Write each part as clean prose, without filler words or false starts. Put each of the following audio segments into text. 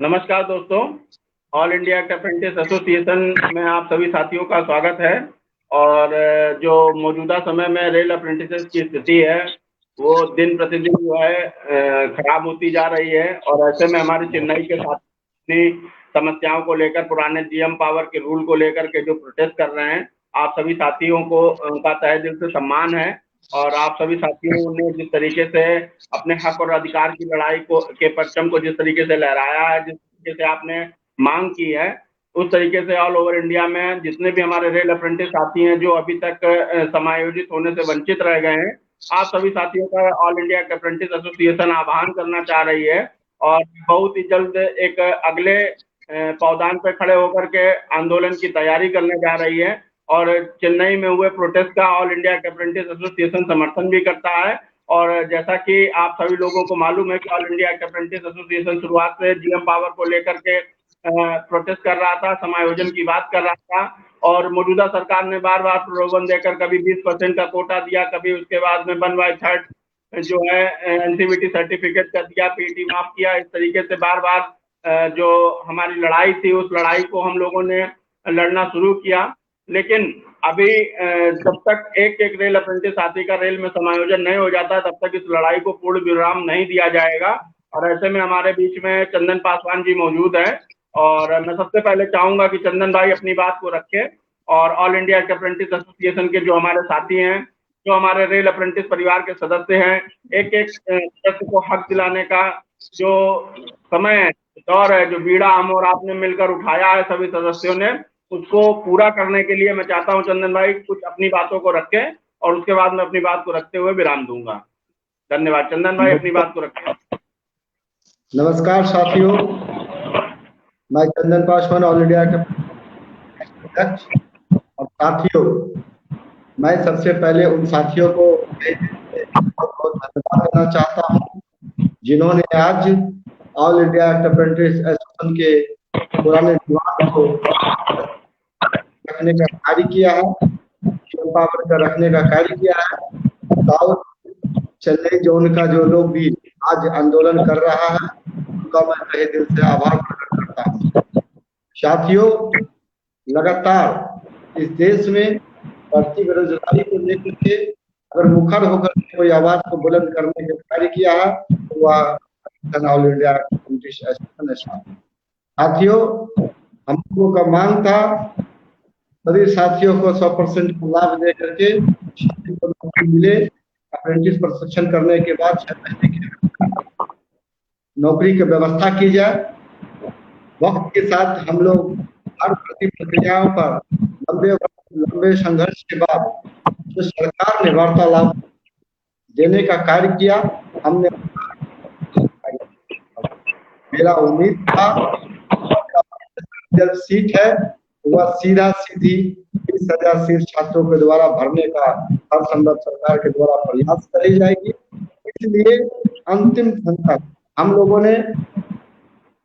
नमस्कार दोस्तों, all India apprentice association में आप सभी साथियों का स्वागत है। और जो मौजूदा समय में रेल अप्रेंटिसेस की स्थिति है वो दिन प्रतिदिन जो है खराब होती जा रही है। और ऐसे में हमारे चेन्नई के साथी समस्याओं को लेकर, पुराने जीएम पावर के रूल को लेकर के जो प्रोटेस्ट कर रहे हैं, आप सभी साथियों को उनका तहे दिल से सम्मान है। और आप सभी साथियों ने जिस तरीके से अपने हक और अधिकार की लड़ाई को के परचम को जिस तरीके से लहराया है, जिस तरीके से आपने मांग की है, उस तरीके से ऑल ओवर इंडिया में जितने भी हमारे रेल अप्रेंटिस साथी हैं जो अभी तक समायोजित होने से वंचित रह गए हैं, आप सभी साथियों का ऑल इंडिया अप्रेंटिस एसोसिएशन आह्वान करना चाह रही है। और बहुत ही जल्द एक अगले पावदान पे खड़े होकर के आंदोलन की तैयारी करने जा रही है। और चेन्नई में हुए प्रोटेस्ट का ऑल इंडिया अप्रेंटिस एसोसिएशन समर्थन भी करता है। और जैसा कि आप सभी लोगों को मालूम है कि ऑल इंडिया अप्रेंटिस एसोसिएशन शुरुआत से जीएम पावर को लेकर के प्रोटेस्ट कर रहा था, समायोजन की बात कर रहा था। और मौजूदा सरकार ने बार बार प्रलोभन देकर कभी 20% का कोटा दिया, कभी उसके बाद में 1/3 जो है एनसीवीटी सर्टिफिकेट कर दिया, पीटी माफ किया। इस तरीके से बार बार जो हमारी लड़ाई थी उस लड़ाई को हम लोगों ने लड़ना शुरू किया। लेकिन अभी जब तक एक एक रेल अप्रेंटिस साथी का रेल में समायोजन नहीं हो जाता, तब तक इस लड़ाई को पूर्ण विराम नहीं दिया जाएगा। और ऐसे में हमारे बीच में चंदन पासवान जी मौजूद हैं। और मैं सबसे पहले चाहूंगा कि चंदन भाई अपनी बात को रखें और ऑल इंडिया अप्रेंटिस एसोसिएशन के जो हमारे साथी हैं, जो हमारे रेल अप्रेंटिस परिवार के सदस्य हैं, एक एक सदस्य को हक दिलाने का जो समय दौर है, जो बीड़ा हम और आपने मिलकर उठाया है सभी सदस्यों ने, उसको पूरा करने के लिए मैं चाहता हूं चंदन भाई कुछ अपनी बातों को रखें और उसके बाद मैं अपनी बात को रखते हुए विराम दूंगा। धन्यवाद। चंदन भाई अपनी बात को रखें। नमस्कार साथियों, मैं चंदन पासवान ऑल इंडिया के अध्यक्ष। और साथियों, मैं सबसे पहले उन साथियों को बहुत धन्यवाद देना चाहता हूं जिन्होंने आज ऑल इंडिया अप्रेंटिस एसोसिएशन के पुराने दीवार को रखने का कार्य किया है, पावर का रखने का कार्य किया है। साउथ चेन्नई जोन का जो लोग भी आज आंदोलन कर रहा है उनका मैं तहे दिल से आभार प्रकट करता हूँ। साथियों, लगातार इस देश में बढ़ती बेरोजगारी को लेकर के अगर मुखर होकर कोई आवाज को बुलंद करने का कार्य किया है तो वह ऑल इंडिया अप्रेंटिस एसोसिएशन है। साथियों, हम लोगों का मांग था सभी साथियों को 100% लाभ दे करके नौकरी मिले। अप्रेंटिस प्रशिक्षण करने के बाद 6 महीने की नौकरी की व्यवस्था की जाए। वक्त के साथ हम लोग हर प्रक्रियाओं पर लंबे संघर्ष के बाद जो सरकार ने वार्तालाप देने का कार्य किया, हमने मेरा उम्मीद था जब सीट है वह सीधा सीधी 20,000 सीट छात्रों के द्वारा भरने का हर संभव सरकार के द्वारा प्रयास करी जाएगी। इसलिए अंतिम क्षण तक हम लोगों ने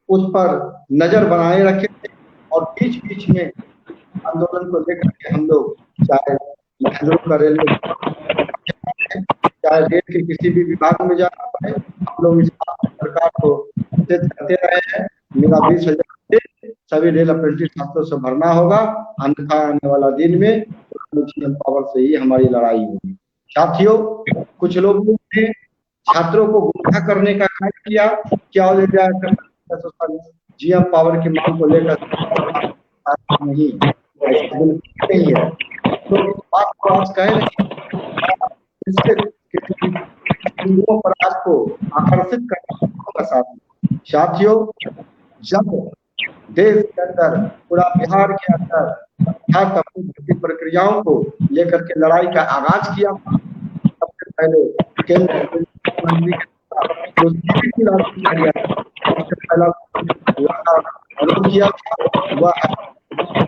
उस पर नजर बनाए रखे थे और बीच बीच में आंदोलन को लेकर के हम लोग चाहे मजदूरों का रेलवे चाहे रेल के किसी भी विभाग में जाना पड़े, हम लोग इस सरकार को करते रहे हैं। मेरा 20,000 सभी रेल अप्रेंटिस छात्रों से भरना होगा, अन्यथा आने वाला दिन में पावर से ही हमारी लड़ाई होगी। साथियों, कुछ लोगों ने छात्रों को गुमराह करने का कार्य किया। क्या ऑल इंडिया जीएम पावर की मांग को लेकर नहीं है, तो इस बात को आज कह पर आपको आकर्षित करना साथ। साथियों, जब देश के अंदर पूरा बिहार के अंदर अपनी भर्ती प्रक्रियाओं को लेकर के लड़ाई का आगाज किया, सबसे पहले केंद्र मंत्री किया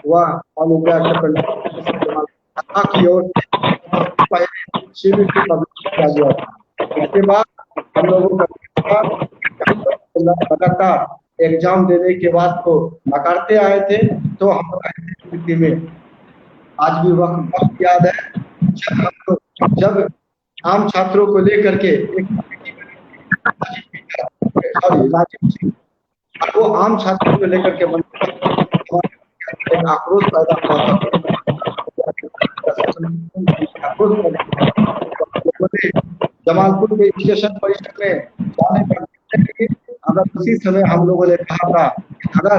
वह ऑल इंडिया की ओर इसके बाद हम लोगों का लगातार एग्जाम देने के बाद तो नकारते आए थे। तो हम स्थिति में आज भी वक्त याद है जब आम छात्रों को लेकर के राजीव सिंह और वो आम छात्रों को लेकर के एक आक्रोश पैदा हुआ था। आक्रोश जमालपुर के स्टेशन परिसर में जाने का निर्णय लिए। अगर उसी समय हम लोगों ने कहा था कि अगर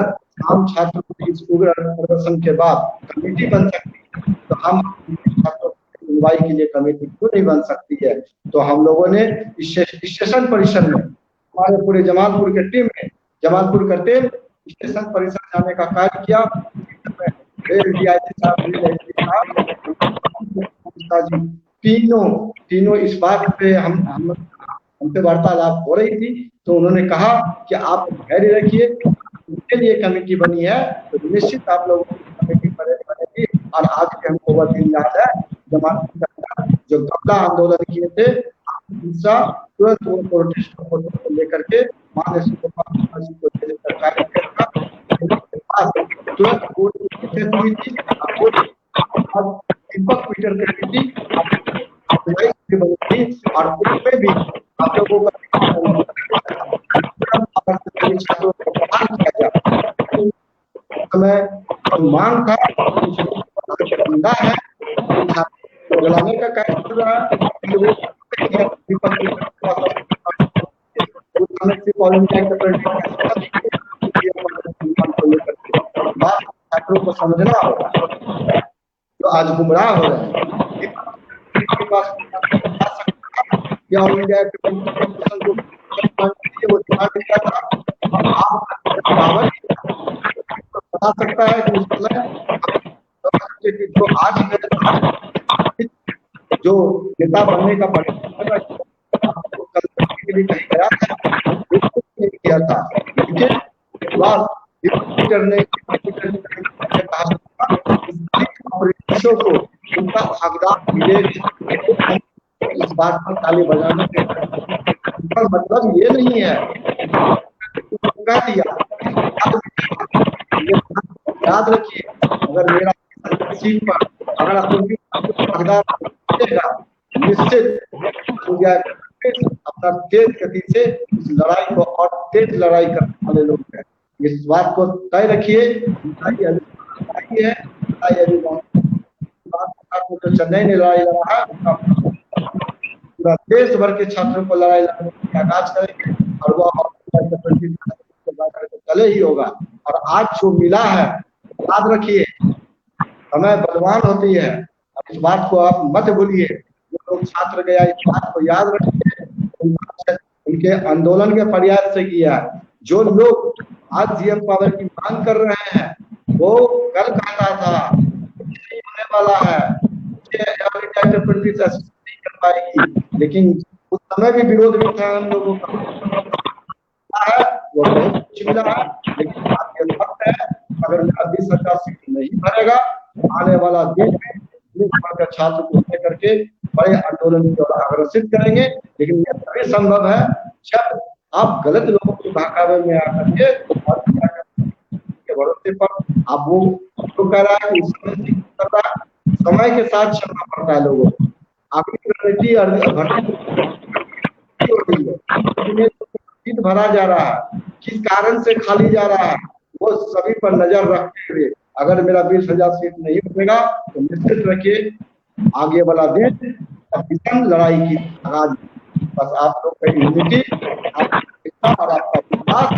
आम छात्रों की इस उग्र प्रदर्शन के बाद कमेटी बन सकती है तो हम छात्रों की सुनवाई के लिए कमेटी क्यों नहीं बन सकती है। तो हम लोगों ने स्टेशन परिसर में हमारे पूरे जमालपुर के टीम ने जमालपुर का टीम स्टेशन परिसर जाने का कार्य किया। तीनों इस बात पे हमसे वार्तालाप हो रही थी। तो उन्होंने कहा कि आप धैर्य रखिए, इसके लिए कमेटी बनी है तो निश्चित आप लोगों की कमेटी बनेगी। और आज भी हमको वह दिन याद है जमालपुर जो गमला आंदोलन किए थे, दूसरा तुरंत वो प्रोटेस्ट को लेकर के माननीय सरकार तुरंत हुई थी। दीपक ट्विटर पे थी और उसमें भी आप लोगों का समय मांग था बंदा है बदलाने का कार्य चल रहा है। छात्रों को समझना होगा तो आज गुमराह हो रहे हैं। ऑल इंडिया वो डिमांड किया था, बता सकता है कि उस समय जो आज जो नेता बनने का के लिए कहीं गया था नहीं किया था, लेकिन को उनका हकदार मिले। इस बात पर ताली बजाने का मतलब ये नहीं है दिया। याद रखिए अगर मेरा सीट पर अगर हकदार निश्चित अपना तेज गति से इस लड़ाई को और तेज लड़ाई करने वाले लोग हैं। इस बात को तय रखिए। जो चेन्नई ने लड़ाई लड़ा है पूरा देश भर के छात्रों को लड़ाई लड़ने का आगाज करेंगे और वह चले ही होगा। और आज जो मिला है याद रखिए समय बलवान होती है। इस बात को आप मत भूलिए। जो लोग छात्र गया इस बात को याद रखिए, उनके आंदोलन के प्रयास से किया। जो लोग आज जीएम पावर की मांग कर रहे हैं वो कल कहता था नहीं होने वाला है, नहीं कर पाएगी, लेकिन उस समय भी विरोध भी था हम लोगों का है वो बहुत कुछ मिला है। लेकिन आपके वक्त है अगर मेरा 20,000 सीट नहीं भरेगा आने वाला दिन में छात्र को लेकर के बड़े आंदोलन की ओर अग्रसित करेंगे। लेकिन यह तभी संभव है जब आप गलत लोगों के बहकावे में आकर के भरोसे पर आप वो जो कह रहा है समय के साथ चलना पड़ता है लोगों को। आपकी सीट भरा जा रहा है, किस कारण से खाली जा रहा है वो सभी पर नजर रखते हुए अगर मेरा 20,000 सीट नहीं बनेगा तो निश्चित रखिए आगे वाला दिन लड़ाई की आगाज। बस आप लोग का यूनिटी और आपका विश्वास।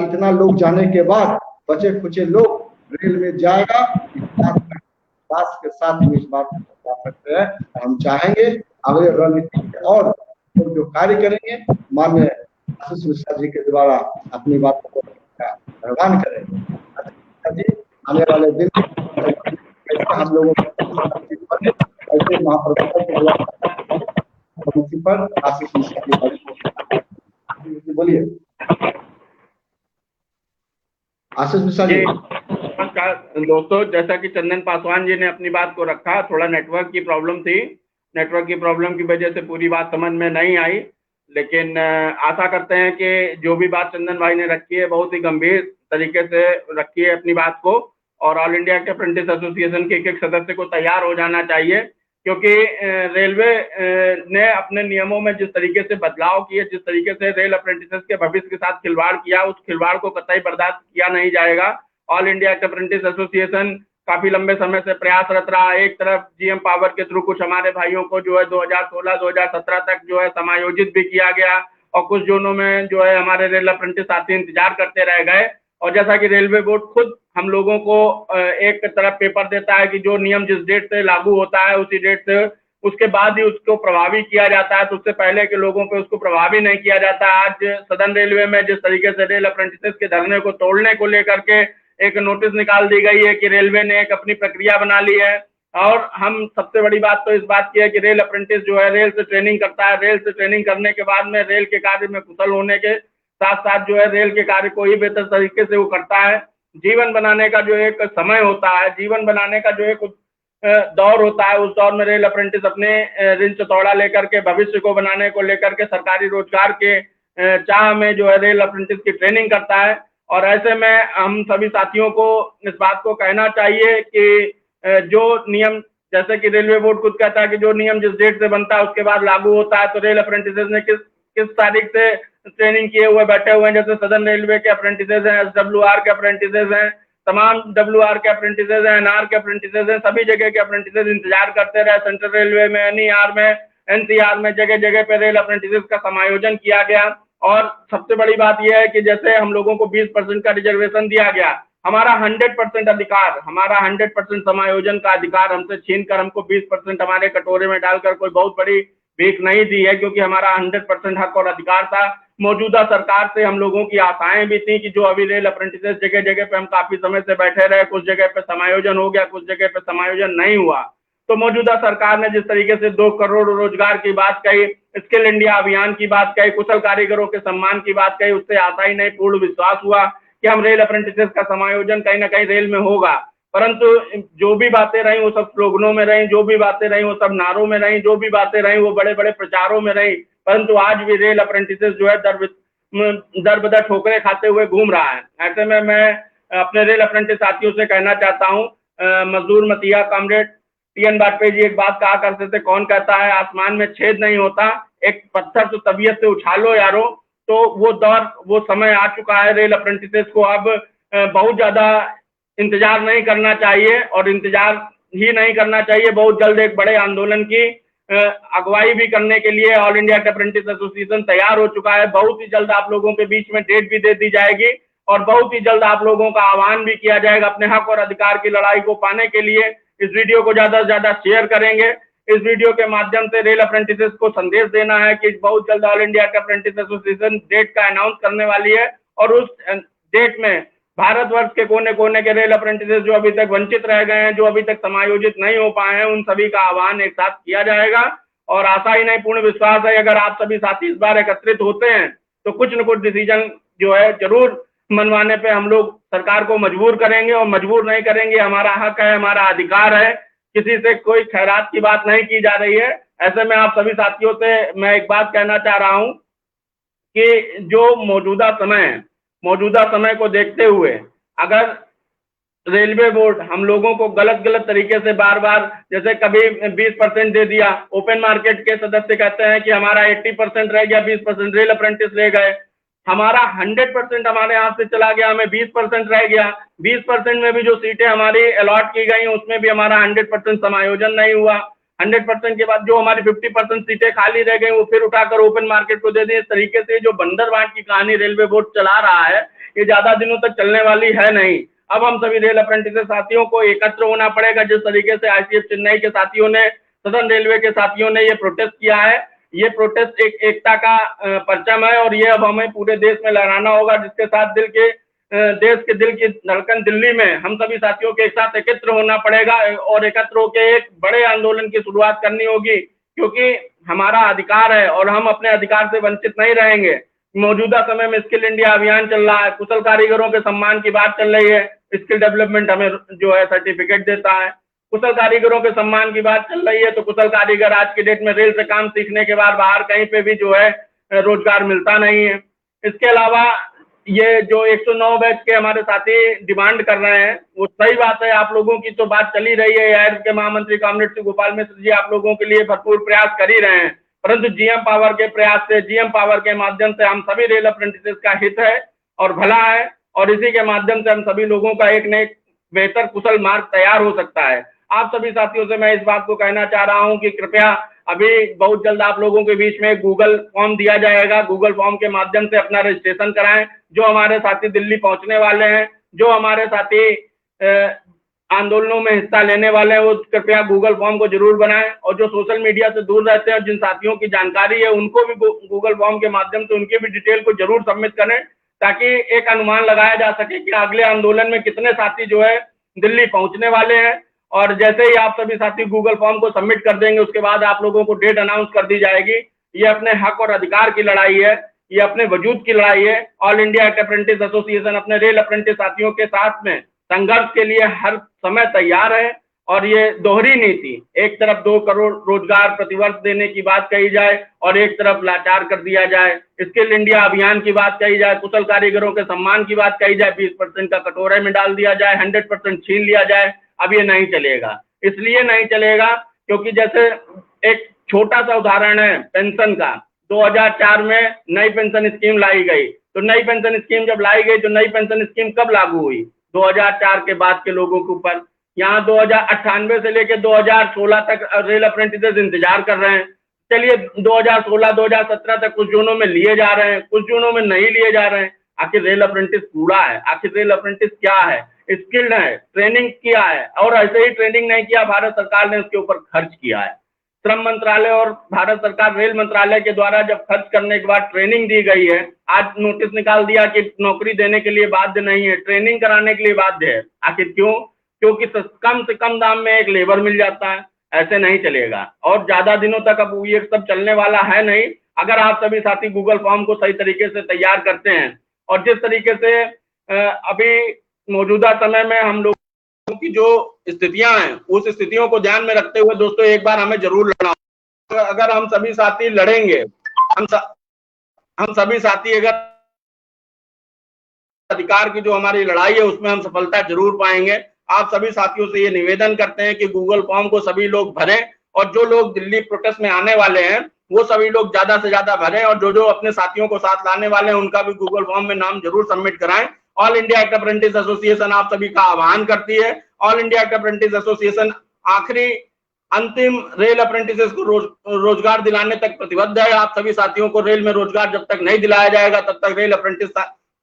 इतना लोग जाने के बाद बचे खुचे लोग रेल में जाएगा विश्वास के साथ हम इस बात को बता सकते हैं। हम चाहेंगे अगले रणनीति और जो कार्य करेंगे माननीय आशीष मिश्रा जी के द्वारा अपनी बात को प्रदान करेंगे। आने वाले दिन हम लोगों ऐसे महाप्रबंधक पर आशीष मिश्रा जी बोलिए। आशीष मिश्रा जी। दोस्तों जैसा कि चंदन पासवान जी ने अपनी बात को रखा, थोड़ा नेटवर्क की प्रॉब्लम थी। नेटवर्क की प्रॉब्लम की वजह से पूरी बात समझ में नहीं आई, लेकिन आशा करते हैं कि जो भी बात चंदन भाई ने रखी है बहुत ही गंभीर तरीके से रखी है अपनी बात को। और ऑल इंडिया के अप्रेंटिस एसोसिएशन के एक एक सदस्य को तैयार हो जाना चाहिए क्योंकि रेलवे ने अपने नियमों में जिस तरीके से बदलाव किए, जिस तरीके से रेल अप्रेंटिसेस के भविष्य के साथ खिलवाड़ किया, उस खिलवाड़ को कतई बर्दाश्त किया नहीं जाएगा। ऑल इंडिया अप्रेंटिस एसोसिएशन काफी लंबे समय से प्रयासरत रहा। एक तरफ जीएम पावर के थ्रू कुछ हमारे भाइयों को जो है 2016-2017 तक जो है समायोजित भी किया गया, और कुछ जोनों में जो है हमारे रेल अप्रेंटिस साथी इंतजार करते रह गए। और जैसा कि रेलवे बोर्ड खुद हम लोगों को एक तरफ पेपर देता है कि जो नियम जिस डेट से लागू होता है उसी डेट से, उसके बाद ही उसको प्रभावी किया जाता है, तो उससे पहले के लोगों पे उसको प्रभावी नहीं किया जाता। आज सदर्न रेलवे में जिस तरीके से रेल अप्रेंटिसेस के धरने को तोड़ने को लेकर के एक नोटिस निकाल दी गई है कि रेलवे ने एक अपनी प्रक्रिया बना ली है। और हम सबसे बड़ी बात तो इस बात की है कि रेल अप्रेंटिस जो है रेल से ट्रेनिंग करता है, रेल से ट्रेनिंग करने के बाद में रेल के कार्य में कुशल होने के साथ साथ जो है रेल के कार्य को ही बेहतर तरीके से वो करता है। जीवन बनाने का जो एक समय होता है, जीवन बनाने का जो एक दौर होता है, उस दौर में रेल अप्रेंटिस अपने ऋण चतौड़ा लेकर के भविष्य को बनाने को लेकर के सरकारी रोजगार के चाह में जो है रेल अप्रेंटिस की ट्रेनिंग करता है। और ऐसे में हम सभी साथियों को इस बात को कहना चाहिए कि जो नियम, जैसे कि रेलवे बोर्ड खुद कहता है कि जो नियम जिस डेट से बनता है उसके बाद लागू होता है, तो रेल अप्रेंटिसेस ने किस तारीख से ट्रेनिंग किए हुए बैठे हुए हैं। जैसे सदर्न रेलवे के अप्रेंटिसेस हैं, SWR के अप्रेंटिसेस हैं, तमाम WR के अप्रेंटिसेस हैं, NR के अप्रेंटिसेस हैं, सभी जगह के अप्रेंटिसेस इंतजार करते रहे। सेंट्रल रेलवे में, NER में, NCR में जगह जगह पे रेल अप्रेंटिसेस का समायोजन किया गया। और सबसे बड़ी बात यह है कि जैसे हम लोगों को 20% का रिजर्वेशन दिया गया, हमारा 100% अधिकार, हमारा 100% समायोजन का अधिकार हमसे छीन कर हमको 20% हमारे कटोरे में डालकर कोई बहुत बड़ी भीख नहीं दी है, क्योंकि हमारा 100% हक और अधिकार था। मौजूदा सरकार से हम लोगों की आशाएं भी थी कि जो अभी रेल अप्रेंटिसेस जगह जगह पे हम काफी समय से बैठे रहे, कुछ जगह पे समायोजन हो गया, कुछ जगह पे समायोजन नहीं हुआ। तो मौजूदा सरकार ने जिस तरीके से 2 करोड़ रोजगार की बात कही, स्किल इंडिया अभियान की बात कही, कुशल कारीगरों के सम्मान की बात कही, उससे आशा ही नहीं पूर्ण विश्वास हुआ कि हम रेल अप्रेंटिसेस का समायोजन कहीं ना कहीं रेल में होगा। परंतु जो भी बातें रही वो सब स्लोगनों में रही, जो भी बातें रही वो सब नारों में रही, जो भी बातें रही वो बड़े बड़े प्रचारों में रही। परंतु आज भी रेल अप्रेंटिसेस जो है दर बदर ठोकरें खाते हुए घूम रहा है। ऐसे में मैं अपने रेल अप्रेंटिस साथियों से कहना चाहता हूँ, मजदूर मतीहा कॉमरेड TN वाजपेयी जी एक बात कहा करते थे, कौन कहता है आसमान में छेद नहीं होता, एक पत्थर तो तबीयत से उछालो यारो। तो वो दौर, वो समय आ चुका है। रेल अप्रेंटिसेस को अब बहुत ज्यादा इंतजार नहीं करना चाहिए, और इंतजार ही नहीं करना चाहिए, बहुत जल्द एक बड़े आंदोलन की अगुवाई भी करने के लिए ऑल इंडिया अप्रेंटिस एसोसिएशन तैयार हो चुका है। बहुत ही जल्द आप लोगों के बीच में डेट भी दे दी जाएगी, और बहुत ही जल्द आप लोगों का आह्वान भी किया जाएगा अपने हक और अधिकार की लड़ाई को पाने के लिए। इस वीडियो को ज्यादा से ज्यादा शेयर करेंगे। इस वीडियो के माध्यम से रेल अप्रेंटिसेस को संदेश देना है कि बहुत जल्द all India apprentice association date का अनाउंस करने वाली है, और उस डेट में भारतवर्ष के कोने कोने के रेल अप्रेंटिसेस जो अभी तक वंचित रह गए हैं, जो अभी तक समायोजित नहीं हो पाए हैं, उन सभी का आह्वान एक साथ किया जाएगा। और आशा ही नहीं पूर्ण विश्वास है, अगर आप सभी साथी इस बार एकत्रित होते हैं तो कुछ न कुछ डिसीजन जो है जरूर मनवाने पे हम लोग सरकार को मजबूर करेंगे, और मजबूर नहीं करेंगे। हमारा हक है, हमारा अधिकार है, किसी से कोई खैरात की बात नहीं की जा रही है। ऐसे में आप सभी साथियों से मैं एक बात कहना चाह रहा हूं कि जो मौजूदा समय को देखते हुए अगर रेलवे बोर्ड हम लोगों को गलत तरीके से बार बार, जैसे कभी 20% दे दिया, ओपन मार्केट के सदस्य कहते हैं कि हमारा 80% रह गया, 20% रेल अप्रेंटिस ले गए, हमारा 100% हमारे हाथ से चला गया, हमें 20% रह गया। 20% में भी जो सीटें हमारी अलॉट की गई उसमें भी हमारा 100% समायोजन नहीं हुआ। 100% के बाद जो हमारी 50% सीटें खाली रह गई वो फिर उठाकर ओपन मार्केट को दे दी। इस तरीके से जो बंदरबांट की कहानी रेलवे बोर्ड चला रहा है, ये ज्यादा दिनों तक चलने वाली है नहीं। अब हम सभी रेल अप्रेंटिस साथियों को एकत्र होना पड़ेगा। जिस तरीके से ICF चेन्नई के साथियों ने, सदर्न रेलवे के साथियों ने ये प्रोटेस्ट किया है, ये प्रोटेस्ट एक एकता का परचम है, और ये अब हमें पूरे देश में लहराना होगा, जिसके साथ देश के दिल की धड़कन दिल्ली में हम सभी साथियों के एक साथ एकत्र होना पड़ेगा, और एकत्र होकर एक बड़े आंदोलन की शुरुआत करनी होगी, क्योंकि हमारा अधिकार है और हम अपने अधिकार से वंचित नहीं रहेंगे। मौजूदा समय में स्किल इंडिया अभियान चल रहा है, कुशल कारीगरों के सम्मान की बात चल रही है, स्किल डेवलपमेंट हमें जो है सर्टिफिकेट देता है, कुशल कारीगरों के सम्मान की बात चल रही है। तो कुशल कारीगर आज की डेट में रेल से काम सीखने के बाद बाहर कहीं पे भी जो है रोजगार मिलता नहीं है। इसके अलावा ये जो 109 बैच के हमारे साथी डिमांड कर रहे हैं, वो सही बात है। आप लोगों की तो बात चली रही है, एआईआर के महामंत्री कॉमरेड श्री गोपाल मिश्र जी आप लोगों के लिए भरपूर प्रयास कर ही रहे हैं, परंतु जीएम पावर के प्रयास से, जीएम पावर के माध्यम से हम सभी रेल अप्रेंटिसेस का हित है और भला है, और इसी के माध्यम से हम सभी लोगों का एक न एक बेहतर कुशल मार्ग तैयार हो सकता है। आप सभी साथियों से मैं इस बात को कहना चाह रहा हूं कि कृपया अभी बहुत जल्द आप लोगों के बीच में गूगल फॉर्म दिया जाएगा, गूगल फॉर्म के माध्यम से अपना रजिस्ट्रेशन कराएं। जो हमारे साथी दिल्ली पहुंचने वाले हैं, जो हमारे साथी आंदोलनों में हिस्सा लेने वाले हैं, वो कृपया गूगल फॉर्म को जरूर बनाएं, और जो सोशल मीडिया से दूर रहते हैं, जिन साथियों की जानकारी है, उनको भी गूगल फॉर्म के माध्यम से उनकी भी डिटेल को जरूर सबमिट करें, ताकि एक अनुमान लगाया जा सके कि अगले आंदोलन में कितने साथी जो है दिल्ली पहुंचने वाले हैं। और जैसे ही आप सभी साथी गूगल फॉर्म को सबमिट कर देंगे, उसके बाद आप लोगों को डेट अनाउंस कर दी जाएगी। ये अपने हक और अधिकार की लड़ाई है, ये अपने वजूद की लड़ाई है। ऑल इंडिया अप्रेंटिस एसोसिएशन अपने रेल अप्रेंटिस साथियों के साथ में संघर्ष के लिए हर समय तैयार है। और ये दोहरी नीति, एक तरफ 2 करोड़ रोजगार प्रतिवर्ष देने की बात कही जाए और एक तरफ लाचार कर दिया जाए, स्किल इंडिया अभियान की बात कही जाए, कुशल कारीगरों के सम्मान की बात कही जाए, 20% का कटोरे में डाल दिया जाए, 100% छीन लिया जाए, अब ये नहीं चलेगा। इसलिए नहीं चलेगा क्योंकि जैसे एक छोटा सा उदाहरण है पेंशन का, 2004 में नई पेंशन स्कीम लाई गई, तो नई पेंशन स्कीम जब लाई गई तो नई पेंशन स्कीम कब लागू हुई? 2004 के बाद के लोगों के ऊपर। यहाँ 2098 से लेकर 2016 तक रेल अप्रेंटिसेस इंतजार कर रहे हैं। चलिए 2016-2017 तक कुछ जोनों में लिए जा रहे हैं, कुछ जोनों में नहीं लिए जा रहे हैं। आखिर रेल अप्रेंटिस पूरा है? आखिर रेल अप्रेंटिस क्या है? स्किल्ड है, ट्रेनिंग किया है, और ऐसे ही ट्रेनिंग नहीं किया, भारत सरकार ने उसके ऊपर खर्च किया है। श्रम मंत्रालय और भारत सरकार रेल मंत्रालय के द्वारा जब खर्च करने के बाद ट्रेनिंग दी गई है, आज नोटिस निकाल दिया कि नौकरी देने के लिए बाध्य नहीं है, ट्रेनिंग कराने के लिए बाध्य है। आखिर क्यों? क्योंकि कम से कम दाम में एक लेबर मिल जाता है। ऐसे नहीं चलेगा, और ज्यादा दिनों तक अब ये सब चलने वाला है नहीं। अगर आप सभी साथी गूगल फॉर्म को सही तरीके से तैयार करते हैं, और जिस तरीके से अभी मौजूदा समय में हम लोगों की जो स्थितियां हैं, उस स्थितियों को ध्यान में रखते हुए दोस्तों एक बार हमें जरूर लड़ना होगा। अगर हम सभी साथी लड़ेंगे, हम सभी साथी अगर अधिकार की जो हमारी लड़ाई है उसमें हम सफलता जरूर पाएंगे। आप सभी साथियों से ये निवेदन करते हैं कि गूगल फॉर्म को सभी लोग भरें, और जो लोग दिल्ली प्रोटेस्ट में आने वाले हैं वो सभी लोग ज्यादा से ज्यादा भरें, और जो जो अपने साथियों को साथ लाने वाले हैं उनका भी गूगल फॉर्म में नाम जरूर सबमिट कराएं। All India act apprentice association आप सभी का आह्वान करती है। All India act apprentice association आखिरी अंतिम रेल अप्रेंटिसेस को रोजगार दिलाने तक प्रतिबद्ध है। आप सभी साथियों को रेल में रोजगार जब तक नहीं दिलाया जाएगा तब तक रेल अप्रेंटिस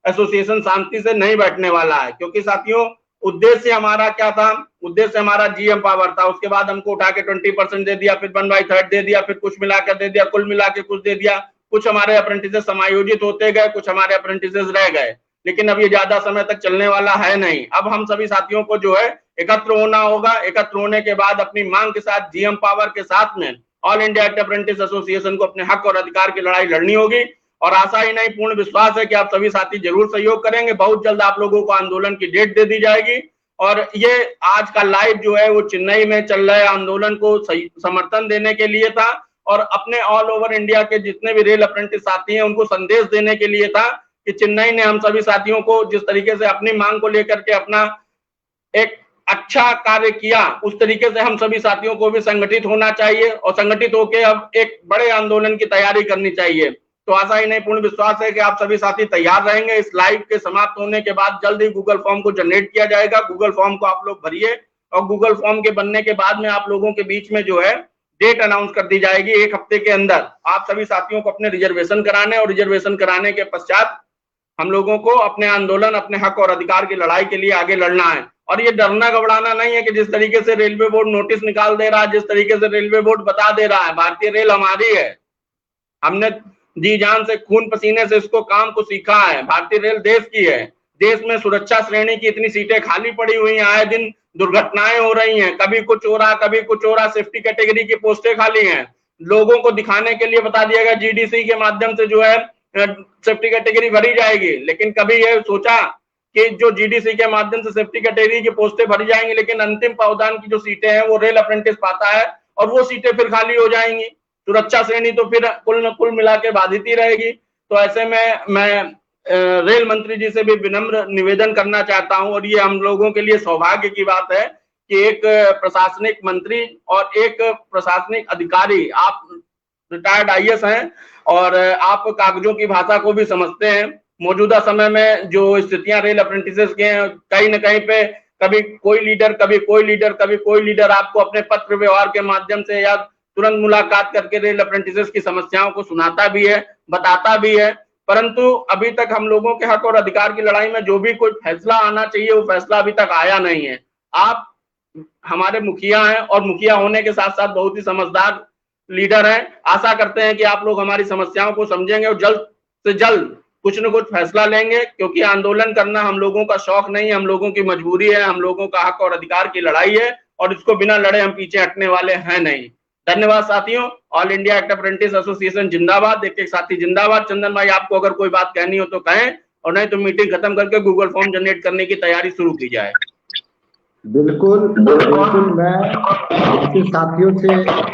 एसोसिएशन शांति से नहीं बैठने वाला है। क्योंकि साथियों, उद्देश्य हमारा क्या था? उद्देश्य हमारा जीएम पावर था। उसके बाद हमको उठा के 20% दे दिया, फिर 1/3 दे दिया, फिर कुछ मिलाकर दे दिया, कुल मिला के कुछ दे दिया। कुछ हमारे अप्रेंटिसेस समायोजित होते गए, कुछ हमारे अप्रेंटिसेस रह गए, लेकिन अब ये ज्यादा समय तक चलने वाला है नहीं। अब हम सभी साथियों को जो है एकत्र होना होगा। एकत्र होने के बाद अपनी मांग के साथ जीएम पावर के साथ में all India act apprentice association को अपने हक और अधिकार की लड़ाई लड़नी होगी। और आशा ही नहीं, पूर्ण विश्वास है कि आप सभी साथी जरूर सहयोग करेंगे। बहुत जल्द आप लोगों को आंदोलन की डेट दे दी जाएगी। और ये आज का लाइव जो है वो चेन्नई में चल रहे आंदोलन को समर्थन देने के लिए था, और अपने ऑल ओवर इंडिया के जितने भी रेल अप्रेंटिस साथी हैं उनको संदेश देने के लिए था कि चेन्नई ने हम सभी साथियों को जिस तरीके से अपनी मांग को लेकर के अपना एक अच्छा कार्य किया, उस तरीके से हम सभी साथियों को भी संगठित होना चाहिए, और संगठित होकर अब एक बड़े आंदोलन की तैयारी करनी चाहिए। तो आशा ही नहीं, पूर्ण विश्वास है कि आप सभी साथी तैयार रहेंगे। इस लाइव के समाप्त होने के बाद जल्द ही गूगल फॉर्म को जनरेट किया जाएगा। गूगल फॉर्म को आप लोग भरिए, और गूगल फॉर्म के बनने के बाद में आप लोगों के बीच में जो है डेट अनाउंस कर दी जाएगी। 1 हफ्ते के अंदर आप सभी साथियों को अपने रिजर्वेशन कराने, और रिजर्वेशन कराने के पश्चात हम लोगों को अपने आंदोलन, अपने हक और अधिकार की लड़ाई के लिए आगे लड़ना है। और ये डरना घबराना नहीं है कि जिस तरीके से रेलवे बोर्ड नोटिस निकाल दे रहा है, जिस तरीके से रेलवे बोर्ड बता दे रहा है भारतीय रेल हमारी है, हमने जी जान से खून पसीने से इसको काम को सीखा है। भारतीय रेल देश की है। देश में सुरक्षा श्रेणी की इतनी सीटें खाली पड़ी हुई हैं, आए दिन दुर्घटनाएं हो रही हैं, कभी कुछ हो रहा, कभी कुछ हो रहा। सेफ्टी कैटेगरी की पोस्टें खाली हैं। लोगों को दिखाने के लिए बता दिया गया जीडीसी के माध्यम से जो है सेफ्टी कैटेगरी भरी जाएगी, लेकिन कभी ये सोचा कि जो जीडीसी के माध्यम से सेफ्टी कैटेगरी की पोस्टें भरी जाएंगी, लेकिन अंतिम पावदान की जो सीटें हैं वो रेल अप्रेंटिस पाता है, और वो सीटें फिर खाली हो जाएंगी। सुरक्षा श्रेणी तो फिर कुल मिला के बाधित ही रहेगी। तो ऐसे में मैं रेल मंत्री जी से भी विनम्र निवेदन करना चाहता हूं, और ये हम लोगों के लिए सौभाग्य की बात है कि एक प्रशासनिक मंत्री और एक प्रशासनिक अधिकारी, आप रिटायर्ड आईएएस हैं और आप कागजों की भाषा को भी समझते हैं। मौजूदा समय में जो स्थितियां रेल अप्रेंटिसेस के हैं, कहीं न कहीं पे कभी कोई लीडर, कभी कोई लीडर, कभी कोई लीडर आपको अपने पत्र व्यवहार के माध्यम से या तुरंत मुलाकात करके रेल अप्रेंटिसेस की समस्याओं को सुनाता भी है, बताता भी है, परंतु अभी तक हम लोगों के हक और अधिकार की लड़ाई में जो भी कोई फैसला आना चाहिए वो फैसला अभी तक आया नहीं है। आप हमारे मुखिया हैं और मुखिया होने के साथ साथ बहुत ही समझदार लीडर हैं। आशा करते हैं कि आप लोग हमारी समस्याओं को समझेंगे और जल्द से जल्द कुछ न कुछ फैसला लेंगे, क्योंकि आंदोलन करना हम लोगों का शौक नहीं है, हम लोगों की मजबूरी है, हम लोगों का हक और अधिकार की लड़ाई है और इसको बिना लड़े हम पीछे हटने वाले हैं नहीं। धन्यवाद साथियों। All India act apprentice association जिंदाबाद। एक एक साथी जिंदाबाद। चंदन भाई, आपको अगर कोई बात कहनी हो तो कहें, और नहीं तो मीटिंग खत्म करके गूगल फॉर्म जनरेट करने की तैयारी शुरू की जाए। बिल्कुल बिल्कुल, मैं इसके साथियों से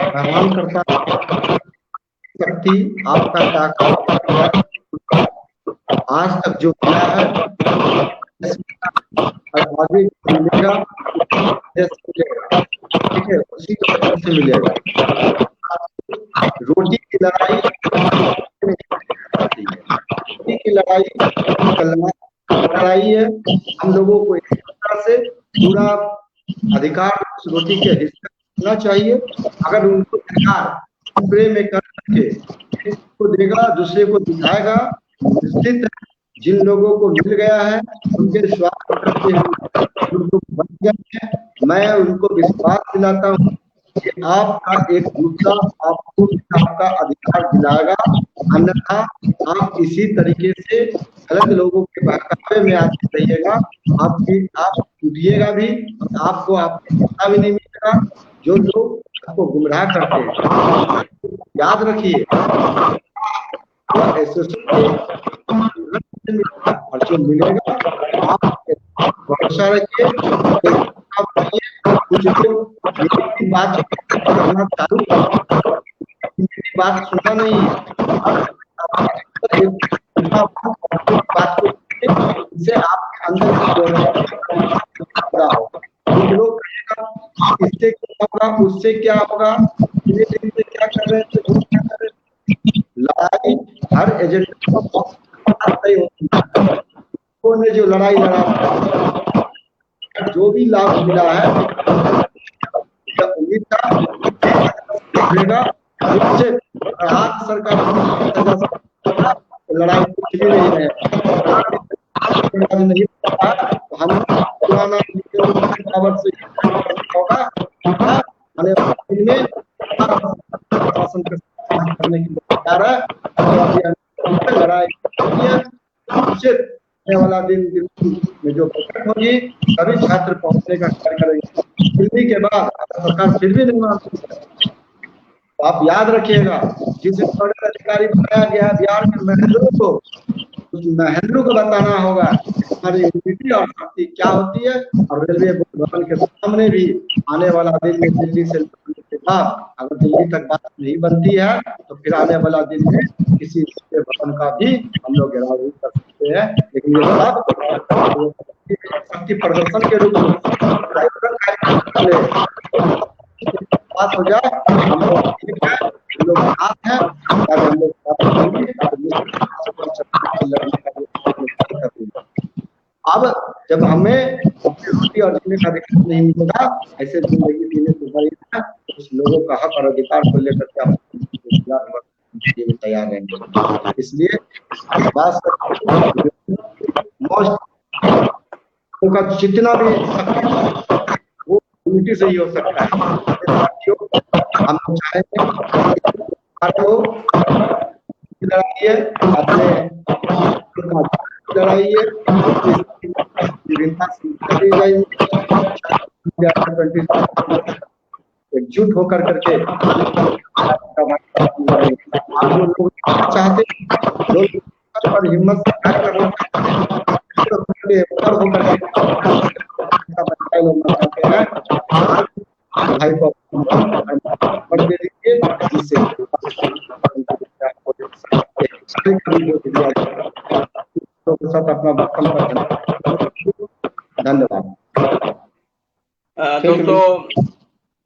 आह्वान करता शक्ति आपका ताकत आज तक जो किया है आगे मिलेगा, ठीक है, उसी तरह से मिलेगा। रोटी की लड़ाई रोटी की लड़ाई है। हम लोगों को इस तरह से पूरा अधिकार उस रोटी के हिस्से होना चाहिए। अगर उनको अधिकार टुकड़े में करके को देगा, दूसरे को दिखाएगा, निश्चित जिन लोगों को मिल गया है उनके स्वास्थ्य करते हुए उनको बच गए हैं। मैं उनको विश्वास दिलाता हूँ कि आपका एक दूसरा आपको आपका अधिकार दिलाएगा, अन्यथा आप इसी तरीके से गलत लोगों के बहकावे में आते रहिएगा। आप टूटिएगा भी, आपको आपका हिस्सा भी नहीं मिलेगा। जो लोग आपको गुमराह करते हैं, याद रखिए, और जो मिलेगा आप भरोसा रखिए। कुछ लोग बात करना चालू, बात सुनना नहीं बात को इससे आपके अंदर लोग इससे क्या होगा, उससे क्या होगा, क्या कर रहे थे, लड़ाई हर एजेंडा ने जो लड़ाई लड़ा, जो भी लाभ मिला है, उम्मीद था सरकार लड़ाई कुछ भी नहीं है। नहीं हम पुराना होगा आने वाले दिन में शासन करने की तैयार है। लड़ाई आने वाला दिन में जो बैठक होगी सभी छात्र पहुंचने का कार्य करेंगे। दिल्ली के बाद सरकार फिर भी नहीं मानती, तो आप याद रखिएगा, जिस अधिकारी बनाया गया बिहार में महेंद्र को, उस महेंद्र को बताना होगा हमारी यूनिटी और शक्ति क्या होती है। और रेलवे भवन के सामने भी आने वाला दिन में दिल्ली से के बाद अगर दिल्ली तक बात नहीं बनती है तो फिर आने वाला दिन में किसी भवन का भी हम लोग घेराव कर सकते हैं। लेकिन ये सब शक्ति प्रदर्शन के रूप में बात हो जाए, हम लोग साथ हैं, हम लोग अब जब हमें रोटी और जीने का अधिकार नहीं मिलेगा, ऐसे जिंदगी जीने से बड़ी उस लोगों का हक और अधिकार को लेकर के आप तैयार रहेंगे। इसलिए जितना भी वो यूनिटी से ही हो सकता है। हम चाहेंगे लड़ाई है, अपने लड़ाई है, एकजुट होकर करके आप जो लोग चाहते और हिम्मत भाई को दे दीजिए, जिससे साथ अपना वक्तव्य धन्यवाद। दोस्तों,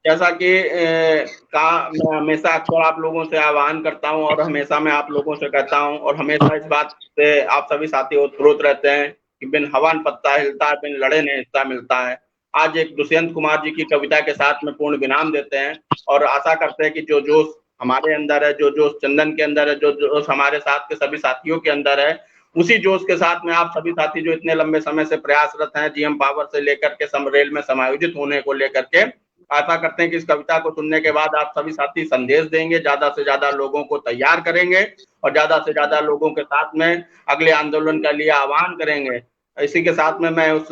जैसा कि मैं हमेशा अक्सर आप लोगों से आह्वान करता हूं और हमेशा मैं आप लोगों से कहता हूं और हमेशा इस बात से आप सभी साथी ओतप्रोत रहते हैं कि बिन हवन पत्ता हिलता है, बिन लड़े नहीं हिस्सा मिलता है। आज एक दुष्यंत कुमार जी की कविता के साथ में पूर्ण विराम देते हैं और आशा करते हैं कि जो जोश हमारे अंदर है, जो जोश चंदन के अंदर है, जो जोश हमारे साथ के सभी साथियों के अंदर है, उसी जोश के साथ में आप सभी साथी जो इतने लंबे समय से प्रयासरत हैं जीएम पावर से लेकर के समरेल में समायोजित होने को लेकर के, आशा करते हैं कि इस कविता को सुनने के बाद आप सभी साथी संदेश देंगे, ज्यादा से ज्यादा लोगों को तैयार करेंगे और ज्यादा से ज्यादा लोगों के साथ में अगले आंदोलन के लिए आह्वान करेंगे। इसी के साथ में मैं उस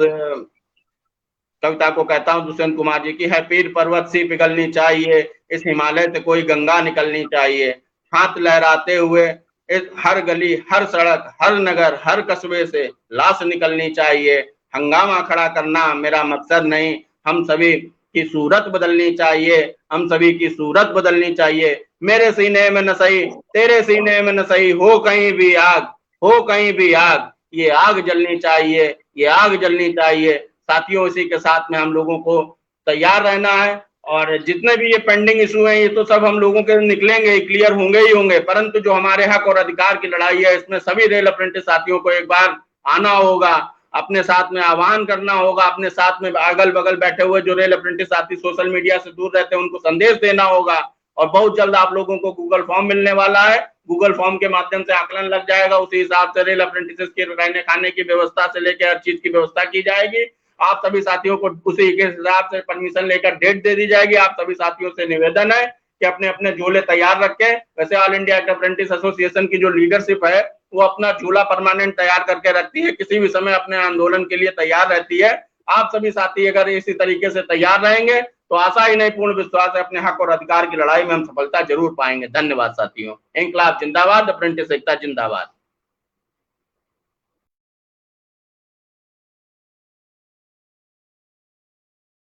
कविता को कहता हूं दुष्यंत कुमार जी की, है पीर पर्वत सी पिघलनी चाहिए, इस हिमालय से कोई गंगा निकलनी चाहिए, हाथ लहराते हुए इस हर गली, हर सड़क, हर नगर, हर कस्बे से लाश निकलनी चाहिए। हंगामा खड़ा करना मेरा मकसद नहीं, हम सभी की सूरत बदलनी चाहिए, हम सभी की सूरत बदलनी चाहिए। मेरे सीने में न सही, तेरे सीने में न सही, हो कहीं भी आग, हो कहीं भी आग, ये आग जलनी चाहिए, ये आग जलनी चाहिए। साथियों, इसी के साथ में हम लोगों को तैयार रहना है और जितने भी ये पेंडिंग इशू हैं ये तो सब हम लोगों के निकलेंगे, क्लियर होंगे ही होंगे, परंतु जो हमारे हक और अधिकार की लड़ाई है इसमें सभी रेल अप्रेंटिस साथियों को एक बार आना होगा, अपने साथ में आह्वान करना होगा, अपने साथ में अगल बगल बैठे हुए जो रेल अप्रेंटिस साथी सोशल मीडिया से दूर रहते हैं उनको संदेश देना होगा। और बहुत जल्द आप लोगों को गूगल फॉर्म मिलने वाला है, गूगल फॉर्म के माध्यम से आकलन लग जाएगा, उसी हिसाब से रेल अप्रेंटिस के रहने खाने की व्यवस्था से लेकर हर चीज की व्यवस्था की जाएगी। आप सभी साथियों को उसी के हिसाब से परमिशन लेकर डेट दे दी जाएगी। आप सभी साथियों से निवेदन है कि अपने अपने झोले तैयार रखें। वैसे ऑल इंडिया अप्रेंटिस एसोसिएशन की जो लीडरशिप है वो अपना झूला परमानेंट तैयार करके रखती है, किसी भी समय अपने आंदोलन के लिए तैयार रहती है। आप सभी साथी अगर इसी तरीके से तैयार रहेंगे तो आशा ही नहीं पूर्ण विश्वास है अपने हक और अधिकार की लड़ाई में हम सफलता जरूर पाएंगे। धन्यवाद साथियों। इंकलाब जिंदाबाद, अप्रेंटिस एकता जिंदाबाद।